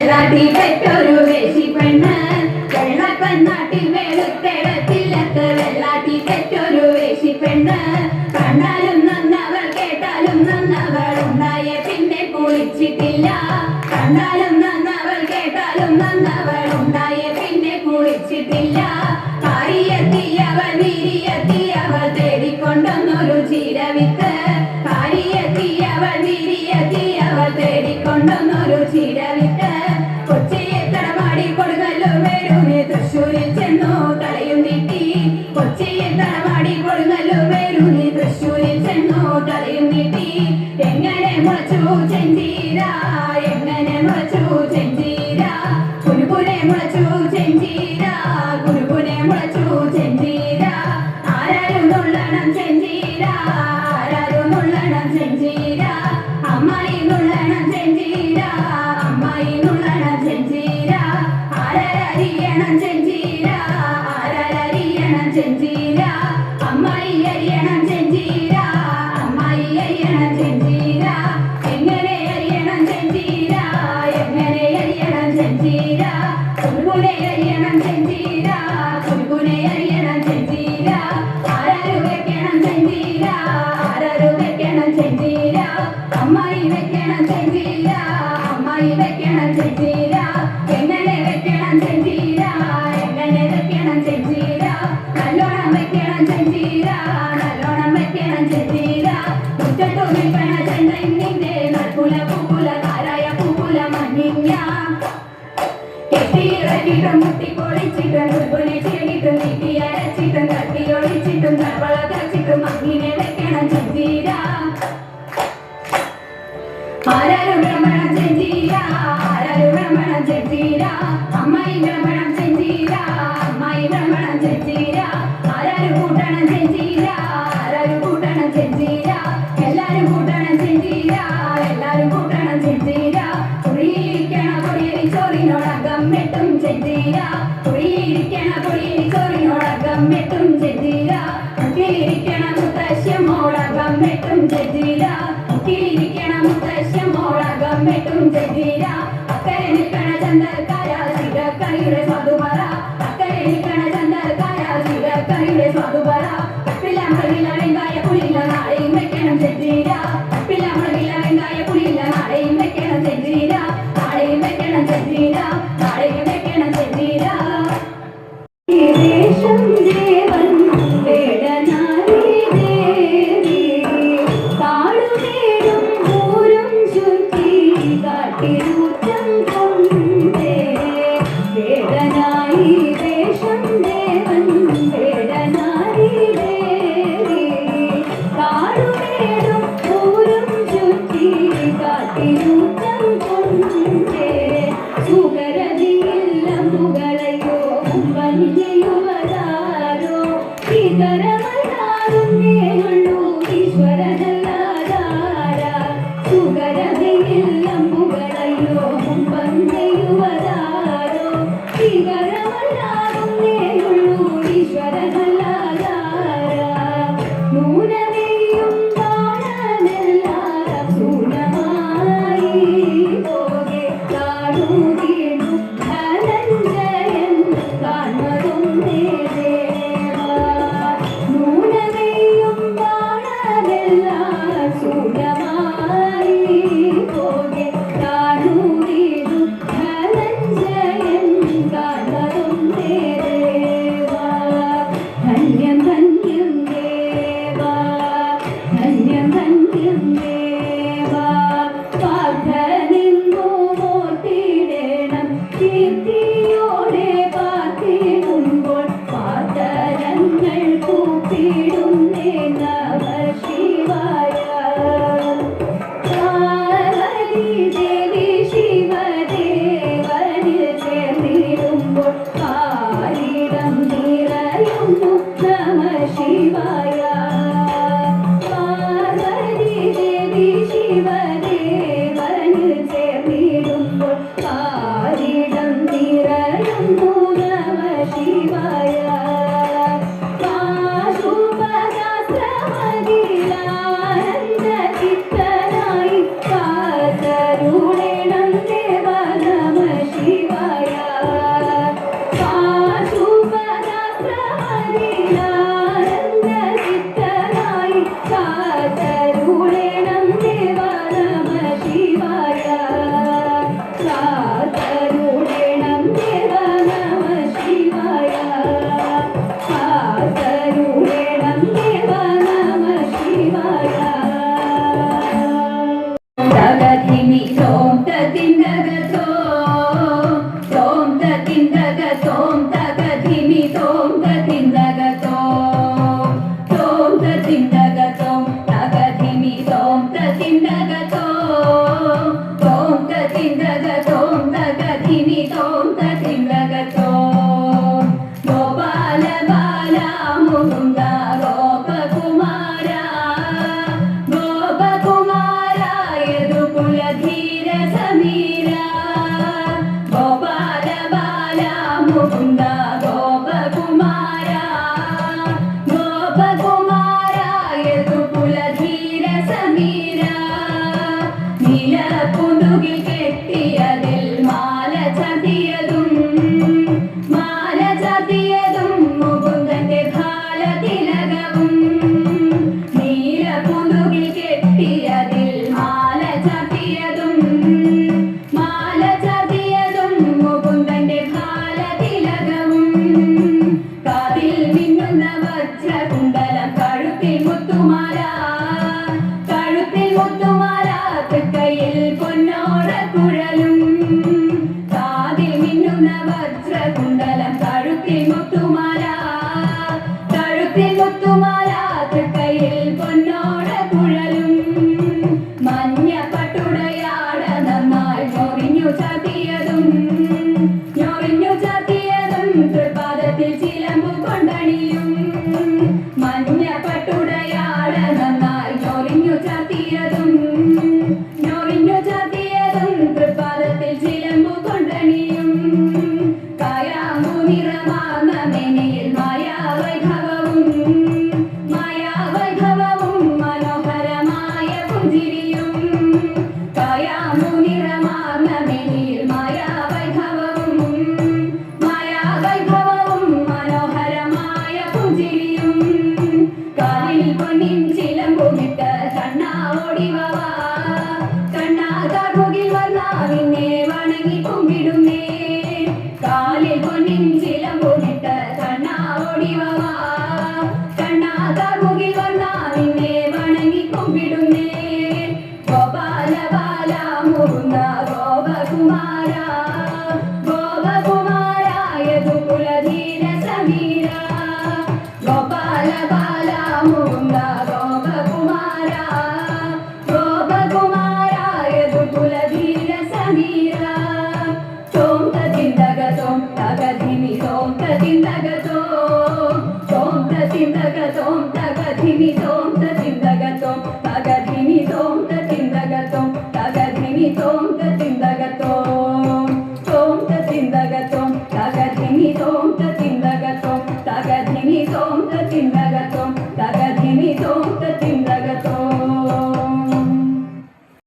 പെറ്റൊരു വേശി പെണ്ണ് വെള്ളപ്പന്നാട്ടിൽ വെളുത്തെടത്തില്ലത്ത് വെള്ളാട്ടി പെറ്റൊരു വേശി പെണ്ണ് കണ്ടാലും നന്നവൾ കേട്ടാലും നന്നവൾ ഉണ്ടായ പിന്നെ കുളിച്ചിട്ടില്ല കണ്ടാലും നന്നവൾ കേട്ടാലും നന്നവൾ ഉണ്ടായ പിന്നെ കുളിച്ചിട്ടില്ല കാരിയെത്തിയവൾ വീരിയെത്തിയവൾ തേടിക്കൊണ്ടൊന്നൊരു ചീരവിത്ത് കാരിയെത്തിയവൾ വീരിയെത്തിയവൾ തേടിക്കൊണ്ടൊന്നൊരു ചീരവിത്ത് തൃശ്ശൂരിൽ ചെന്നു തലയും നീട്ടി കൊച്ചിയിൽ തലമാടി കൊടുങ്ങല്ലൂവേരൂരി തൃശ്ശൂരിൽ ചെന്നു തലയും നീട്ടി എങ്ങനെ മുളച്ചു ചെഞ്ചീര എങ്ങനെ മുളച്ചു ചെഞ്ചീര കുനുകുനെ മുളച്ചു ചെഞ്ചീര കുനുകുനെ മുളച്ചു ചെഞ്ചീര ആരാരും നുള്ളണം ചെഞ്ചീര ആരാരും നുള്ളണം ചെഞ്ചീര അമ്മായി നുള്ളണം ചെഞ്ചീര അമ്മായി നുള്ളണം ചെഞ്ചീര ആരരിയണം ചെഞ്ചീര ആരരിയണം ചെഞ്ചീര അമ്മായി അരിയണം ചെഞ്ചീര അമ്മായി അരിയണം ചെഞ്ചീര എങ്ങനെ അരിയണം ചെഞ്ചീര എങ്ങനെ അരിയണം ചെഞ്ചീര കുനുകുനെ അരിയണം ചെഞ്ചീര കുനുകുനെ അരിയണം ചെഞ്ചീര ആരാരു വെക്കണം ചെഞ്ചീര ആരാരു വെക്കണം ചെഞ്ചീര അമ്മായി വെക്കണം ചെഞ്ചീര അമ്മായി വെക്കണം ചെഞ്ചീര എങ്ങനെ വെക്കണം ചെഞ്ചീര എങ്ങനെ വെക്കണം ചെഞ്ചീര നല്ലോണം വെക്കണം ചെഞ്ചീര നല്ലോണം വെക്കണം ചെഞ്ചീര മുറ്റത്തു നിൽക്കണ ചെന്നിന്റെ നൽക്കുല പൂക്കുല കാരായ പൂക്കുല മഞ്ഞിഞ്ഞ കെട്ടിയിറക്കിട്ടും മുട്ടിപ്പൊളിച്ചിട്ടും കുൽക്കുനെ ചിരകിട്ടും നീട്ടി അരച്ചിട്ടും തട്ടിയൊളിച്ചിട്ടും തവള തച്ചിട്ടും അങ്ങിനെ വെക്കണം ചെഞ്ചീര ആരാരും ഭ്രമണം ചെഞ്ചീര ആരാരും ഭ്രമണം ചെഞ്ചീര അമ്മായി ഭ്രമണം ചെഞ്ചീര അമ്മായി ഭ്രമണം ചെഞ്ചീര ആരാരും കൂട്ടണം ചെഞ്ചീര ആരാരും കൂട്ടണം ചെഞ്ചീര എല്ലാരും കൂട്ടണം ചെഞ്ചീര എല്ലാരും കൂട്ടണം ചെഞ്ചീര കുഴിയിരിക്കണ കൊടിയരി ചോറിനോടകം വെട്ടും ചെഞ്ചീര കുഴിയിരിക്കണ കൊടിയരി ചോറിനോടകം വെട്ടും ചെഞ്ചീര മുക്കിലിരിക്കണ മുത്തശ്ശമോടകം വെട്ടും ചെഞ്ചീര മുക്കിലിരിക്കണ മുത്തശ്ശമോടകം വെട്ടും ചെഞ്ചീര അക്കരെ നിൽക്കണ ചന്ദക്കാര ശിവക്കറിയുടെ സ്വാദുപറ അക്കരെ നിൽക്കണ ചന്ദക്കാര ശിവക്കറിയുടെ സ്വാദുപറ പിള്ളമുളകില വെങ്കായ പുളിയില്ല നാളെയും വെക്കണം ചെഞ്ചീര പിള്ളമുളകില വെങ്കായ പുളിയില്ല നാളെയും വെക്കണം ചെഞ്ചീര നാളെയും വെക്കണം ചെഞ്ചീര നാളെയും വെക്കണം ചെഞ്ചീര ദേവൻ വേടനാരി ദേവി കാടുമേടും ഊരും ചുറ്റി കാട്ടിലൂറ്റം കൊണ്ടേ വേടനായി വേഷം ദേവൻ വേടനാരി ദേവി കാടുമേടും ഊരും ചുറ്റി കാട്ടിലൂറ്റം കൊണ്ടേ സുഗരതിയില്ല മുകളയോ വന്യയുവതാരോ ഇതരമല്ലാറുന്നേയുള്ളൂ ഈശ്വരനല്ലാതാര സുഗരതിയില്ല മുകളയോ വന്യയുവതാരോ ഇതരമല്ലാറുന്നേയുള്ളൂ ഈശ്വരനല്ലാതാര നൂനനെയും കാണാനെല്ലാം ശൂന്യമായി പോകെ കാണുകീണു ധനഞ്ജയൻ കാണുന്നതൊന്നേ ദേവാ നൂനനെയും കാണാനെല്ലാം ശൂന്യമായി പോകെ കാണുകീണു ധനഞ്ജയൻ കാണുന്നതൊന്നേ ദേവാ ധന്യം ധന്യം ദേവാ ധന്യം ധന്യം ദേവാ പാർത്ഥനിന്നു മൂർത്തിയിടേണം തിന്തകത്തോം തകധിമി തോം തിന്തകത്തോം തകധിമി തോം തിന്തകത്തോം തകധിമി തോം തിന്തകത്തോം തോം തിന്തകത്തോം തകധിമി തോം